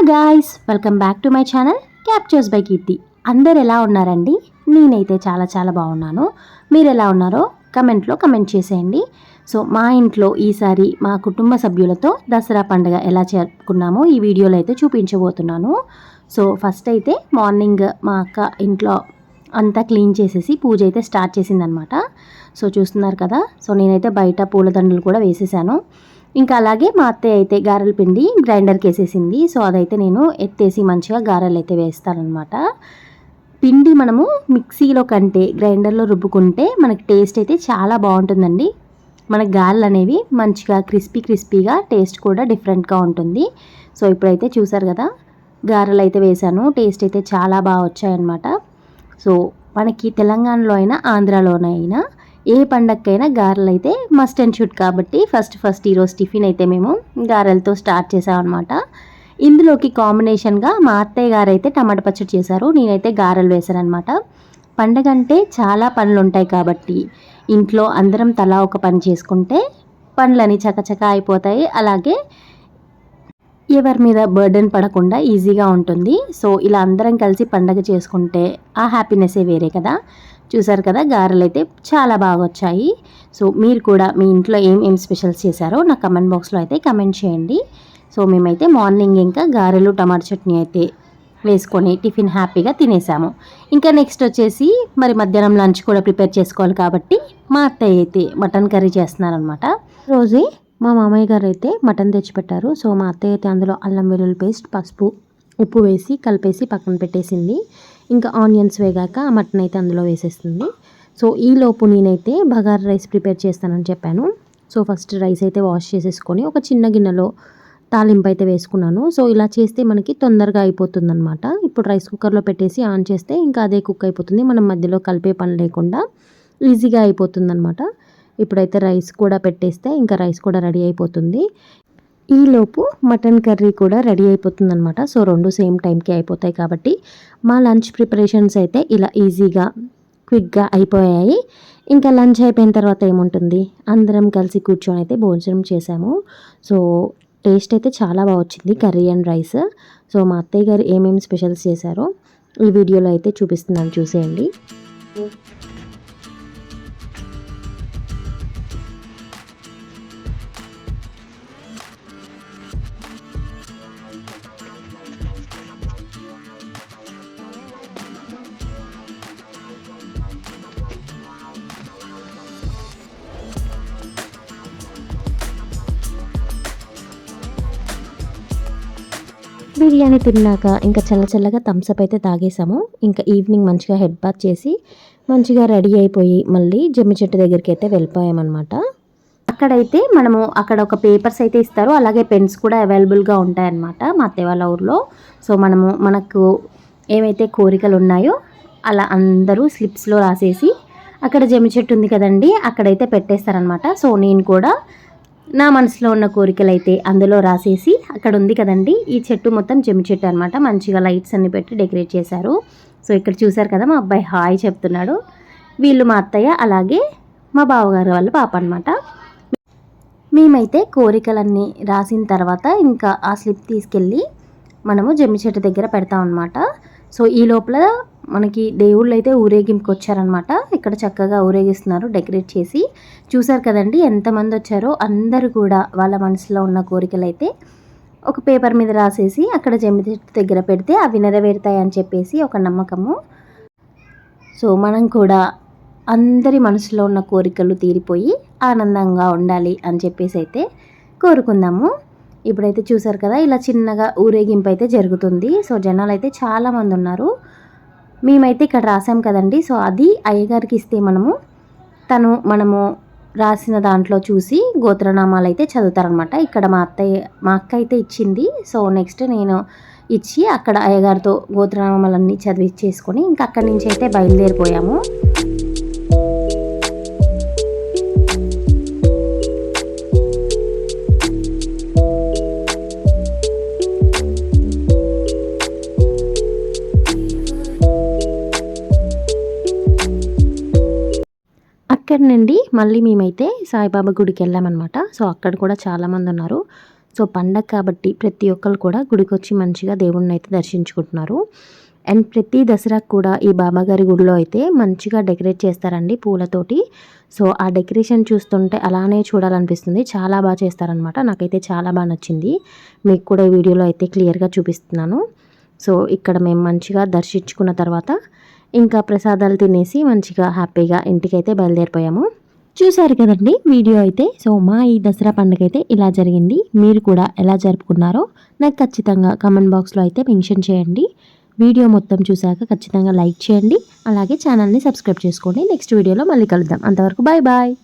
Guys, welcome back to my channel captures by Keerthi. అందరు ఎలా ఉన్నారండి? నేనైతే చాలా చాలా బాగున్నాను. మీరు ఎలా ఉన్నారో కమెంట్లో కమెంట్ చేసేయండి. సో మా ఇంట్లో ఈసారి మా కుటుంబ సభ్యులతో దసరా పండుగ ఎలా జరుపుకున్నామో ఈ వీడియోలో అయితే చూపించబోతున్నాను. సో ఫస్ట్ అయితే మార్నింగ్ మా అక్క ఇంట్లో అంతా క్లీన్ చేసేసి పూజ అయితే స్టార్ట్ చేసిందనమాట. సో చూస్తున్నారు కదా. సో నేనైతే బయట పూలదండలు కూడా వేసేసాను. ఇంకా అలాగే మా అత్తయ్య అయితే గారెల పిండి గ్రైండర్కి వేసేసింది. సో అదైతే నేను ఎత్తేసి మంచిగా గారెలు అయితే వేస్తానమాట. పిండి మనము మిక్సీలో కంటే గ్రైండర్లో రుబ్బుకుంటే మనకి టేస్ట్ అయితే చాలా బాగుంటుందండి. మనకి గారెలు అనేవి మంచిగా క్రిస్పీగా టేస్ట్ కూడా డిఫరెంట్గా ఉంటుంది. సో ఇప్పుడైతే చూసారు కదా, గారెలు అయితే వేసాను. టేస్ట్ అయితే చాలా బాగా వచ్చాయన్నమాట. సో మనకి తెలంగాణలో అయినా ఆంధ్రాలోనైనా ఏ పండగకైనా గారెలు అయితే మస్ట్ అండ్ షుడ్ కాబట్టి ఫస్ట్ ఈరోజు టిఫిన్ అయితే మేము గారెలతో స్టార్ట్ చేసామన్నమాట. ఇందులోకి కాంబినేషన్గా మా అత్తయ్య గారు అయితే టమాటా పచ్చడి చేశారు, నేనైతే గారెలు వేశాను అనమాట. పండగ అంటే చాలా పనులు ఉంటాయి కాబట్టి ఇంట్లో అందరం తలా ఒక పని చేసుకుంటే పనులని చకచకా అయిపోతాయి. అలాగే ఎవరి మీద బర్డెన్ పడకుండా ఈజీగా ఉంటుంది. సో ఇలా అందరం కలిసి పండగ చేసుకుంటే ఆ హ్యాపీనెస్సే వేరే కదా. చూసారు కదా, గారెలు అయితే చాలా బాగా వచ్చాయి. సో మీరు కూడా మీ ఇంట్లో ఏం స్పెషల్స్ చేశారో నా కమెంట్ బాక్స్లో అయితే కమెంట్ చేయండి. సో మేమైతే మార్నింగ్ ఇంకా గారెలు టమాటా చట్నీ అయితే వేసుకొని టిఫిన్ హ్యాపీగా తినేసాము. ఇంకా నెక్స్ట్ వచ్చేసి మరి మధ్యాహ్నం లంచ్ కూడా ప్రిపేర్ చేసుకోవాలి కాబట్టి మా అత్తయ్య అయితే మటన్ కర్రీ చేస్తున్నారనమాట. రోజే మా మామయ్య గారు అయితే మటన్ తెచ్చిపెట్టారు. సో మా అత్తయ్య అయితే అందులో అల్లం వెల్లుల్లి పేస్ట్, పసుపు, ఉప్పు వేసి కలిపేసి పక్కన పెట్టేసింది. ఇంకా ఆనియన్స్ వేగాక ఆ మటన్ అయితే అందులో వేసేస్తుంది. సో ఈలోపు నేనైతే బగారా రైస్ ప్రిపేర్ చేస్తానని చెప్పాను. సో ఫస్ట్ రైస్ అయితే వాష్ చేసేసుకొని ఒక చిన్న గిన్నెలో తాలింపు అయితే వేసుకున్నాను. సో ఇలా చేస్తే మనకి తొందరగా అయిపోతుంది అనమాట. ఇప్పుడు రైస్ కుక్కర్లో పెట్టేసి ఆన్ చేస్తే ఇంకా అదే కుక్ అయిపోతుంది. మనం మధ్యలో కలిపే పని లేకుండా ఈజీగా అయిపోతుంది అనమాట. ఇప్పుడైతే రైస్ కూడా పెట్టేస్తే ఇంకా రైస్ కూడా రెడీ అయిపోతుంది. ఈలోపు మటన్ కర్రీ కూడా రెడీ అయిపోతుంది అనమాట. సో రెండు సేమ్ టైంకి అయిపోతాయి కాబట్టి మా లంచ్ ప్రిపరేషన్స్ అయితే ఇలా ఈజీగా క్విక్గా అయిపోయాయి. ఇంకా లంచ్ అయిపోయిన తర్వాత ఏముంటుంది, అందరం కలిసి కూర్చొని అయితే భోజనం చేసాము. సో టేస్ట్ అయితే చాలా బాగా వచ్చింది కర్రీ అండ్ రైస్. సో మా అత్తయ్య గారు ఏమేమి స్పెషల్స్ చేశారో ఈ వీడియోలో అయితే చూపిస్తున్నాను, చూసేయండి. బిర్యానీ తిన్నాక ఇంకా చల్లగా థమ్స్అప్ అయితే తాగేసాము. ఇంకా ఈవినింగ్ మంచిగా హెడ్ బాత్ చేసి మంచిగా రెడీ అయిపోయి మళ్ళీ జమ్మి చెట్టు దగ్గరికి అయితే వెళ్ళిపోయామన్నమాట. అక్కడైతే అక్కడ ఒక పేపర్స్ అయితే ఇస్తారు, అలాగే పెన్స్ కూడా అవైలబుల్గా ఉంటాయన్నమాట మా అత్తయ్య వాళ్ళ ఊర్లో. సో మనకు ఏమైతే కోరికలు ఉన్నాయో అలా అందరూ స్లిప్స్లో రాసేసి అక్కడ జమ్మి చెట్టు ఉంది కదండి, అక్కడైతే పెట్టేస్తారనమాట. సో నేను కూడా నా మనసులో ఉన్న కోరికలు అయితే అందులో రాసేసి, అక్కడ ఉంది కదండి ఈ చెట్టు మొత్తం జమ్మి చెట్టు అనమాట, మంచిగా లైట్స్ అన్ని పెట్టి డెకరేట్ చేశారు. సో ఇక్కడ చూసారు కదా, మా అబ్బాయి హాయ్ చెప్తున్నాడు. వీళ్ళు మా అత్తయ్య, అలాగే మా బావగారు వాళ్ళ పాప అనమాట. మేమైతే కోరికలన్నీ రాసిన తర్వాత ఇంకా ఆ స్లిప్ తీసుకెళ్ళి మనము జమ్మి చెట్టు దగ్గర పెడతాం అనమాట. సో ఈ లోపల మనకి దేవుళ్ళు అయితే ఊరేగింపుకి వచ్చారనమాట. ఇక్కడ చక్కగా ఊరేగిస్తున్నారు డెకరేట్ చేసి. చూసారు కదండి ఎంతమంది వచ్చారో. అందరూ కూడా వాళ్ళ మనసులో ఉన్న కోరికలు అయితే ఒక పేపర్ మీద రాసేసి అక్కడ జమ్మి చెట్టు దగ్గర పెడితే అవి నెరవేరుతాయి అని చెప్పేసి ఒక నమ్మకము. సో మనం కూడా అందరి మనసులో ఉన్న కోరికలు తీరిపోయి ఆనందంగా ఉండాలి అని చెప్పేసి అయితే కోరుకుందాము. ఇప్పుడైతే చూసారు కదా, ఇలా చిన్నగా ఊరేగింపు అయితే జరుగుతుంది. సో జనాలు అయితే చాలామంది ఉన్నారు. మేమైతే ఇక్కడ రాసాం కదండి, సో అది అయ్యగారికి ఇస్తే మనము రాసిన దాంట్లో చూసి గోత్రనామాలు అయితే చదువుతారనమాట. ఇక్కడ మా అక్క అయితే ఇచ్చింది. సో నెక్స్ట్ నేను ఇచ్చి అక్కడ అయ్యగారితో గోత్రనామాలన్నీ చదివించేసుకొని ఇంకా అక్కడి నుంచి అయితే బయలుదేరిపోయాము. అక్కడ నుండి మళ్ళీ మేమైతే సాయిబాబా గుడికి వెళ్ళామన్నమాట. సో అక్కడ కూడా చాలామంది ఉన్నారు. సో పండగ కాబట్టి ప్రతి ఒక్కరు కూడా గుడికి వచ్చి మంచిగా దేవుణ్ణి అయితే దర్శించుకుంటున్నారు. అండ్ ప్రతి దసరాకు కూడా ఈ బాబాగారి గుడిలో అయితే మంచిగా డెకరేట్ చేస్తారండి పూలతోటి. సో ఆ డెకరేషన్ చూస్తుంటే అలానే చూడాలనిపిస్తుంది. చాలా బాగా చేస్తారనమాట. నాకైతే చాలా బాగా నచ్చింది. మీకు కూడా ఈ వీడియోలో అయితే క్లియర్గా చూపిస్తున్నాను. సో ఇక్కడ మేము మంచిగా దర్శించుకున్న తర్వాత ఇంకా ప్రసాదాలు తినేసి మంచిగా హ్యాపీగా ఇంటికైతే బయలుదేరిపోయాము. చూసారు కదండి వీడియో అయితే. సో మా ఈ దసరా పండుగ అయితే ఇలా జరిగింది. మీరు కూడా ఎలా జరుపుకున్నారో నాకు ఖచ్చితంగా కామెంట్ బాక్స్లో అయితే మెన్షన్ చేయండి. వీడియో మొత్తం చూశాక ఖచ్చితంగా లైక్ చేయండి. అలాగే ఛానల్ని సబ్స్క్రైబ్ చేసుకోండి. నెక్స్ట్ వీడియోలో మళ్ళీ కలుద్దాం. అంతవరకు బాయ్ బాయ్.